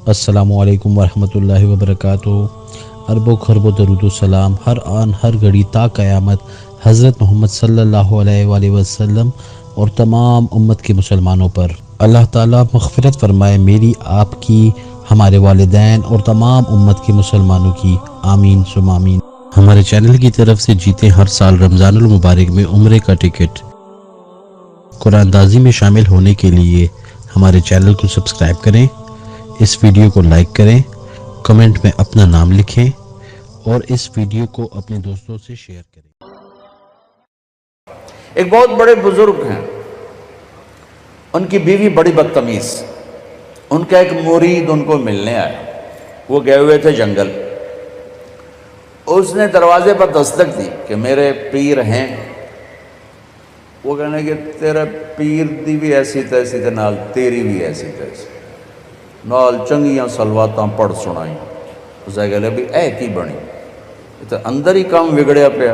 السلام علیکم ورحمۃ اللہ وبرکاتہ۔ ارب و خرب و درود و سلام ہر آن ہر گھڑی تا قیامت حضرت محمد صلی اللہ علیہ وآلہ وسلم اور تمام امت کے مسلمانوں پر۔ اللہ تعالیٰ مغفرت فرمائے میری، آپ کی، ہمارے والدین اور تمام امت کے مسلمانوں کی، آمین ثم آمین۔ ہمارے چینل کی طرف سے جیتے ہر سال رمضان المبارک میں عمرے کا ٹکٹ۔ قرآن دازی میں شامل ہونے کے لیے ہمارے چینل کو سبسکرائب کریں، اس ویڈیو کو لائک کریں، کمنٹ میں اپنا نام لکھیں اور اس ویڈیو کو اپنے دوستوں سے شیئر کریں۔ ایک بہت بڑے بزرگ ہیں، ان کی بیوی بڑی بدتمیز، ان کا ایک مرید ان کو ملنے آیا، وہ گئے ہوئے تھے جنگل، اس نے دروازے پر دستک دی کہ میرے پیر ہیں۔ وہ کہنے کہ تیرے پیر دی بھی ایسی تیسی تے نال تیری بھی ایسی تیسی، نال چنگیاں سلواتاں پڑھ سنائی۔ اسے کہلے بھی اے کی بنی، تو اندر ہی کام بگڑیا پیا۔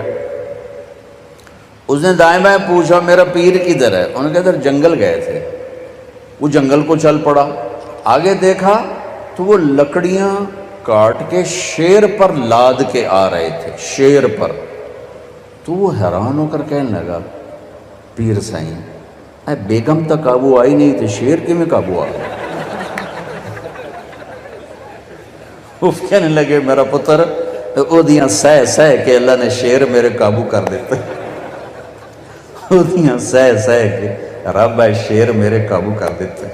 اس نے دائیں بائیں پوچھا میرا پیر کدھر ہے؟ انہوں نے کہا ادھر جنگل گئے تھے۔ وہ جنگل کو چل پڑا، آگے دیکھا تو وہ لکڑیاں کاٹ کے شیر پر لاد کے آ رہے تھے، شیر پر۔ تو وہ حیران ہو کر کہنے لگا پیر سائیں اے بیگم تک قابو آئی نہیں تھی، شیر کے میں قابو آ گیا۔ وہ کہنے لگے میرا پتر او دیاں سہ سہ کے اللہ نے شیر میرے قابو کر دیتے، او دیاں سہ سہ کے رب ہے شیر میرے قابو کر دیتے۔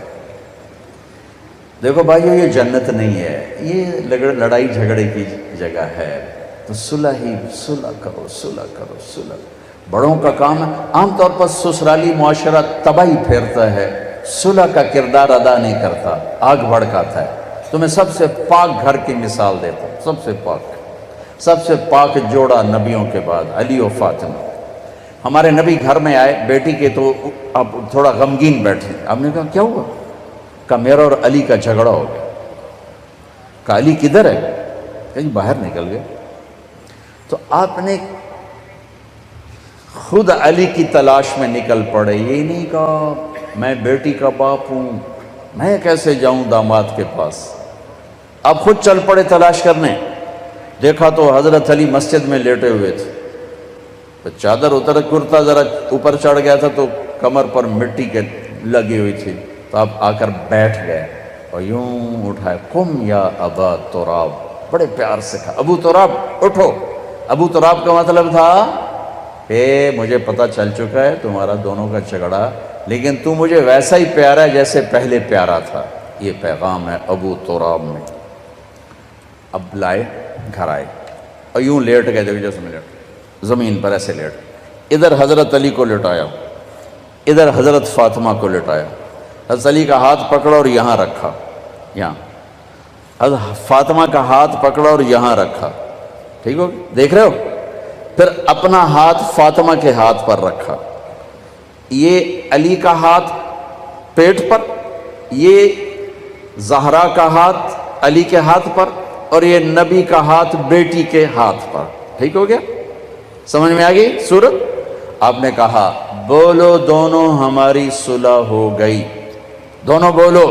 دیکھو بھائیو، یہ جنت نہیں ہے، یہ لڑائی جھگڑے کی جگہ ہے۔ تو صلح کرو، صلح کرو، صلح۔ بڑوں کا کام ہے، عام طور پر سسرالی معاشرہ تباہی پھیرتا ہے، صلح کا کردار ادا نہیں کرتا، آگ بھڑکاتا ہے۔ تو میں سب سے پاک گھر کی مثال دیتا ہوں، سب سے پاک جوڑا نبیوں کے بعد علی و فاطمہ۔ ہمارے نبی گھر میں آئے بیٹی کے، تو اب تھوڑا غمگین بیٹھے۔ آپ نے کہا کیا ہوا؟ کہا میرا اور علی کا جھگڑا ہو گیا۔ کہا علی کدھر ہے؟ کہیں باہر نکل گئے۔ تو آپ نے خود علی کی تلاش میں نکل پڑے، یہ نہیں کہا میں بیٹی کا باپ ہوں، میں کیسے جاؤں داماد کے پاس۔ اب خود چل پڑے تلاش کرنے۔ دیکھا تو حضرت علی مسجد میں لیٹے ہوئے تھے، تو چادر اتر، کرتا ذرا اوپر چڑھ گیا تھا تو کمر پر مٹی کے لگی ہوئی تھی، تو آپ آ کر بیٹھ گئے اور یوں اٹھائے، قم یا ابا تراب، بڑے پیار سے کہا ابو تراب اٹھو۔ ابو تراب کا مطلب تھا کہ مجھے پتہ چل چکا ہے تمہارا دونوں کا جھگڑا، لیکن تو مجھے ویسا ہی پیارا ہے جیسے پہلے پیارا تھا، یہ پیغام ہے ابو تراب میں۔ اب لائے گھر آئے اور یوں لیٹ گئے، دیکھو جیسے میں لیٹ زمین پر ایسے لیٹ، ادھر حضرت علی کو لٹایا، ادھر حضرت فاطمہ کو لٹایا۔ حضرت علی کا ہاتھ پکڑا اور یہاں رکھا، یہاں حضرت فاطمہ کا ہاتھ پکڑا اور یہاں رکھا، ٹھیک ہو؟ دیکھ رہے ہو؟ پھر اپنا ہاتھ فاطمہ کے ہاتھ پر رکھا، یہ علی کا ہاتھ پیٹ پر، یہ زہرا کا ہاتھ علی کے ہاتھ پر، اور یہ نبی کا ہاتھ بیٹی کے ہاتھ پر، ٹھیک ہو گیا؟ سمجھ میں آ گئی صورت؟ آپ نے کہا بولو دونوں ہماری صلح ہو گئی، دونوں بولو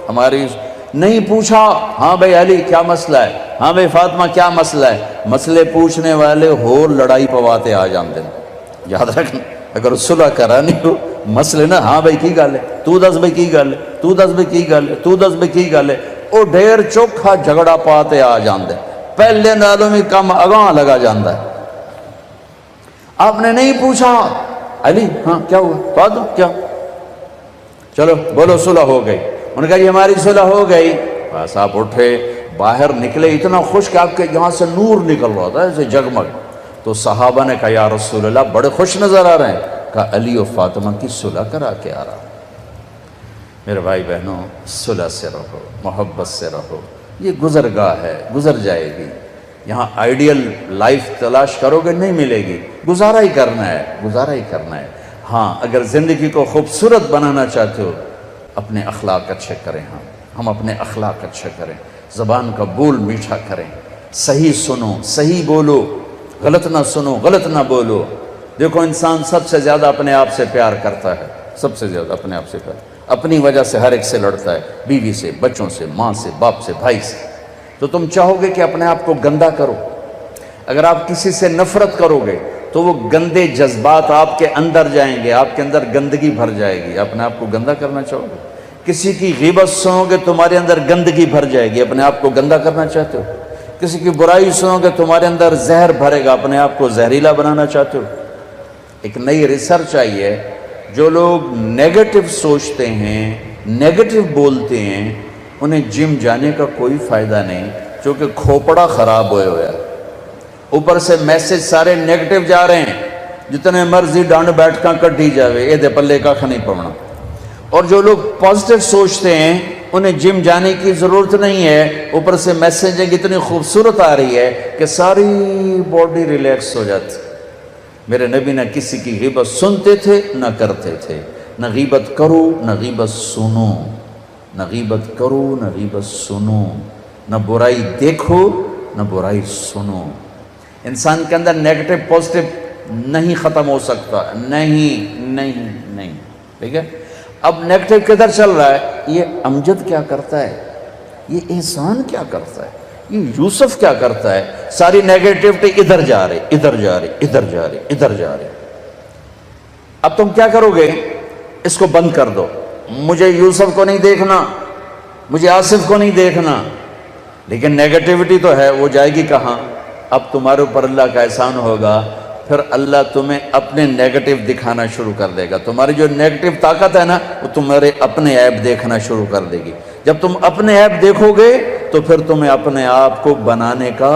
ہماری۔ نہیں پوچھا ہاں بھائی علی کیا مسئلہ ہے، ہاں بھائی فاطمہ کیا مسئلہ ہے۔ مسئلے پوچھنے والے ہور لڑائی پواتے آ جاندے ہیں۔ یاد رکھنا، اگر صلح کرانی ہو مسئلے نہ، ہاں بھائی کی گل ہے، تو دس بھائی کی گل ہے، تو دس بھائی کی گل ہے، تو دس بھائی کی گل ہے، وہ ڈھیر چوکھا جھگڑا پاتے آ جاندے، پہلے نالوں میں کم اگاں لگا جاندہ ہے۔ آپ نے نہیں پوچھا علی ہاں کیا ہوا، فاطمہ کیا، چلو بولو صلح ہو گئی۔ انہوں نے کہا یہ ہماری صلح ہو گئی۔ بس آپ اٹھے باہر نکلے، اتنا خوش کہ آپ کے یہاں سے نور نکل رہا تھا ایسے جگمگ۔ تو صحابہ نے کہا یا رسول اللہ بڑے خوش نظر آ رہے ہیں۔ کہا علی و فاطمہ کی صلح کرا کے آ رہا ہوں۔ میرے بھائی بہنوں، صلح سے رہو، محبت سے رہو، یہ گزرگاہ ہے، گزر جائے گی۔ یہاں آئیڈیل لائف تلاش کرو گے نہیں ملے گی، گزارا ہی کرنا ہے، گزارا ہی کرنا ہے۔ ہاں اگر زندگی کو خوبصورت بنانا چاہتے ہو، اپنے اخلاق اچھے کریں، ہم اپنے اخلاق اچھے کریں، زبان کا بول میٹھا کریں، صحیح سنو، صحیح بولو، غلط نہ سنو، غلط نہ بولو۔ دیکھو انسان سب سے زیادہ اپنے آپ سے پیار کرتا ہے، سب سے زیادہ اپنے آپ سے پیار۔ اپنی وجہ سے ہر ایک سے لڑتا ہے، بیوی سے، بچوں سے، ماں سے، باپ سے، بھائی سے۔ تو تم چاہو گے کہ اپنے آپ کو گندا کرو۔ اگر آپ کسی سے نفرت کرو گے تو وہ گندے جذبات آپ کے اندر جائیں گے، آپ کے اندر گندگی بھر جائے گی۔ اپنے آپ کو گندا کرنا چاہو گے؟ کسی کی غیبت سنو گے تمہارے اندر گندگی بھر جائے گی، اپنے آپ کو گندا کرنا چاہتے ہو؟ کسی کی برائی سنو گے تمہارے اندر زہر بھرے گا، اپنے آپ کو زہریلا بنانا چاہتے ہو؟ ایک نئی ریسرچ آئی ہے، جو لوگ نیگیٹو سوچتے ہیں، نیگیٹو بولتے ہیں، انہیں جم جانے کا کوئی فائدہ نہیں، چونکہ کھوپڑا خراب ہوئے ہویا ہے۔ اوپر سے میسج سارے نیگیٹو جا رہے ہیں، جتنے مرضی ڈانڈ بیٹھ کر کٹی جاوے، اے دے پلے کا نہیں پڑنا۔ اور جو لوگ پازیٹیو سوچتے ہیں انہیں جم جانے کی ضرورت نہیں ہے، اوپر سے میسیجنگ اتنی خوبصورت آ رہی ہے کہ ساری باڈی ریلیکس ہو جاتی۔ میرے نبی نہ کسی کی غیبت سنتے تھے نہ کرتے تھے، نہ غیبت کرو نہ غیبت سنو، نہ غیبت کرو نہ غیبت سنو، نہ برائی دیکھو نہ برائی سنو۔ انسان کے اندر نیگیٹو پازیٹیو نہیں ختم ہو سکتا، نہیں، ٹھیک ہے؟ اب نیگیٹو کدھر چل رہا ہے؟ یہ امجد کیا کرتا ہے، یہ احسان کیا کرتا ہے، یہ یوسف کیا کرتا ہے، ساری نیگیٹیوٹی ادھر جا رہی، ادھر جا رہی، ادھر جا رہی، ادھر جا رہی۔ اب تم کیا کرو گے؟ اس کو بند کر دو، مجھے یوسف کو نہیں دیکھنا، مجھے آصف کو نہیں دیکھنا، لیکن نیگیٹیوٹی تو ہے، وہ جائے گی کہاں؟ اب تمہارے اوپر اللہ کا احسان ہوگا، پھر اللہ تمہیں اپنے نیگیٹو دکھانا شروع کر دے گا۔ تمہاری جو نیگیٹو طاقت ہے نا، وہ تمہارے اپنے عیب دیکھنا شروع کر دے گی۔ جب تم اپنے عیب دیکھو گے تو پھر تمہیں اپنے آپ کو بنانے کا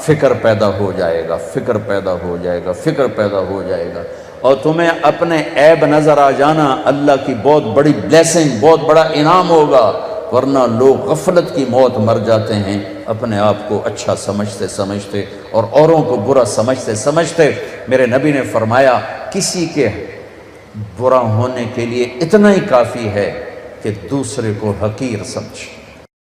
فکر پیدا ہو جائے گا، فکر پیدا ہو جائے گا، فکر پیدا ہو جائے گا، اور تمہیں اپنے عیب نظر آ جانا اللہ کی بہت بڑی بلیسنگ، بہت بڑا انعام ہوگا۔ ورنہ لوگ غفلت کی موت مر جاتے ہیں، اپنے آپ کو اچھا سمجھتے اور اوروں کو برا سمجھتے۔ میرے نبی نے فرمایا کسی کے برا ہونے کے لیے اتنا ہی کافی ہے کہ دوسرے کو حقیر سمجھ۔